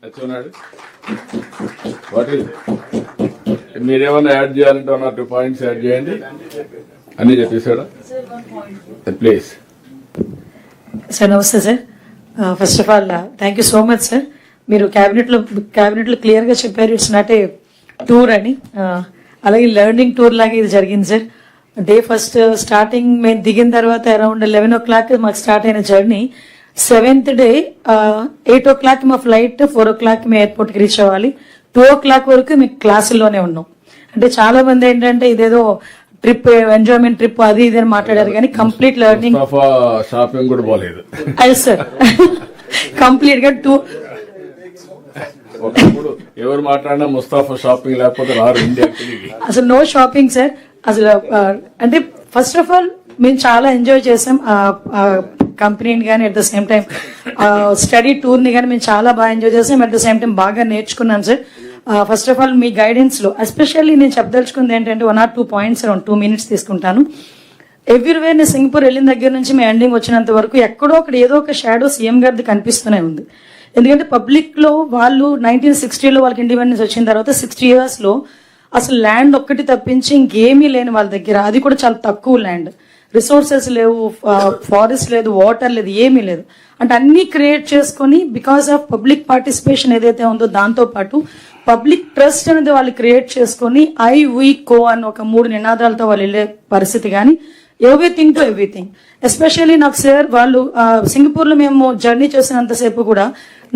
వచ్చున్నాడు. మీరేమన్నా యాడ్ చేయాలంటే 1 or 2 points add చేయండి. అన్ని చెప్పేశాడా? Please sir. నమస్తే sir. First of all thank you so much sir. మీరు క్యాబినెట్ లో క్లియర్ గా చెప్పారు ఇట్స్ నాట్ ఏ టూర్ అని. అలాగే లెర్నింగ్ టూర్ లాగా ఇది జరిగింది సార్. డే ఫస్ట్ స్టార్టింగ్ మేము దిగిన తర్వాత అరౌండ్ 11 o'clock మాకు స్టార్ట్ అయిన జర్నీ. 7th డే 8 o'clock మా ఫ్లైట్, 4 o'clock మేము ఎయిర్పోర్ట్ కి రీచ్ అవ్వాలి. 2 o'clock వరకు మేము క్లాసుల్లోనే ఉన్నాం. అంటే చాలా మంది ఏంటంటే ఇదేదో ట్రిప్, ఎంజాయ్మెంట్ ట్రిప్ అది ఇది అని మాట్లాడారు కానీ కంప్లీట్ లెర్నింగ్. షాపింగ్ కూడా పోలేదు అది సార్. కంప్లీట్ గా ఎవరు మాట్లాడినా ముస్తాఫా షాపింగ్ లేకపోతే రారు ఇండియాకి. అసలు నో షాపింగ్ సార్. అసలు అంటే ఫస్ట్ ఆఫ్ ఆల్ మేము చాలా ఎంజాయ్ చేసాం కంపెనీని కానీ, at the same time study tour ని కానీ మేము చాలా బాగా ఎంజాయ్ చేసాం. అట్ ద సేమ్ టైం బాగా నేర్చుకున్నాం sir. First of all me guidance లో ఎస్పెషల్లీ నేను చెప్పదలుచుకుంది ఏంటంటే 1 or 2 points అరౌండ్ 2 minutes తీసుకుంటాను. ఎవ్రీవేర్ నేను సింగపూర్ వెళ్ళిన దగ్గర నుంచి మేము ఎండింగ్ వచ్చినంత వరకు ఎక్కడో అక్కడ ఏదో ఒక షాడో సీఎం గారిది కనిపిస్తూనే ఉంది. ఎందుకంటే పబ్లిక్ లో వాళ్ళు 1960లో వాళ్ళకి ఇండిపెండెన్స్ వచ్చిన తర్వాత 60 years లో అసలు ల్యాండ్ ఒక్కటి తప్పించి ఇంకేమీ లేని వాళ్ళ దగ్గర, అది కూడా చాలా తక్కువ ల్యాండ్, రిసోర్సెస్ లేవు, ఫారెస్ట్ లేదు, వాటర్ లేదు, ఏమీ లేదు. అంటే అన్ని క్రియేట్ చేసుకుని బికాస్ ఆఫ్ పబ్లిక్ పార్టిసిపేషన్ ఏదైతే ఉందో దాంతో పాటు పబ్లిక్ ట్రస్ట్ అనేది వాళ్ళు క్రియేట్ చేసుకుని ఐ వీ కో అని ఒక 3 నినాదాలతో వాళ్ళు వెళ్ళే పరిస్థితి. కానీ ఎవ్రీథింగ్ టు ఎవ్రీథింగ్. ఎస్పెషల్లీ నాకు సార్ వాళ్ళు సింగపూర్ లో మేము జర్నీ చేసినంతసేపు కూడా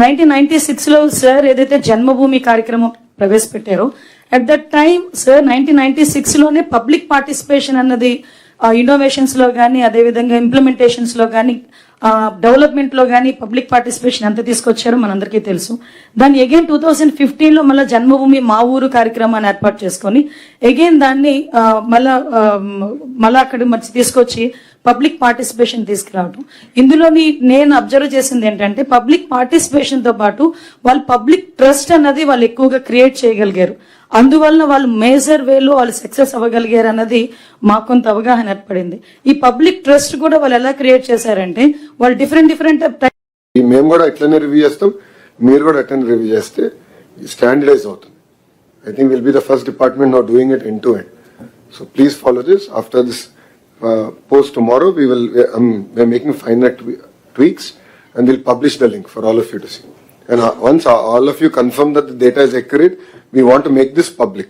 1996లో సార్ ఏదైతే జన్మభూమి కార్యక్రమం ప్రవేశపెట్టారో అట్ దట్ టైం సార్ 1996లోనే పబ్లిక్ పార్టిసిపేషన్ అన్నది ఇన్నోవేషన్స్ లో కానీ, అదేవిధంగా ఇంప్లిమెంటేషన్స్ లో కానీ, డెవలప్మెంట్ లో కానీ పబ్లిక్ పార్టిసిపేషన్ ఎంత తీసుకొచ్చారో మనందరికీ తెలుసు. దాన్ని అగైన్ 2015లో మళ్ళీ జన్మభూమి మా ఊరు కార్యక్రమాన్ని ఏర్పాటు చేసుకొని అగైన్ దాన్ని మళ్ళా అక్కడ మంచి తీసుకొచ్చి పబ్లిక్ పార్టిసిపేషన్ తీసుకురావడం. ఇందులోని నేను అబ్జర్వ్ చేసింది ఏంటంటే పబ్లిక్ పార్టిసిపేషన్ తో పాటు వాళ్ళు పబ్లిక్ ట్రస్ట్ అన్నది వాళ్ళు ఎక్కువగా క్రియేట్ చేయగలిగారు. అందువలన వాళ్ళు మేజర్ వేలో వాళ్ళు సక్సెస్ అవ్వగలిగారు అన్నది మాకు కొంత అవగాహన ఏర్పడింది. ఈ పబ్లిక్ ట్రస్ట్ కూడా వాళ్ళు ఎలా క్రియేట్ చేశారంటే వాళ్ళు డిఫరెంట్ మేము కూడా ఎట్లనే రివ్యూ చేస్తాం, మీరు కూడా అట్లనే రివ్యూ చేస్తే స్టాండర్డైజ్ అవుతుంది. I think will be the first department not doing it end to end. So please follow this. After this post tomorrow we're making finer tweaks and we'll publish the link for all of you to see. And once all of you confirm that the data is accurate, we want to make this public.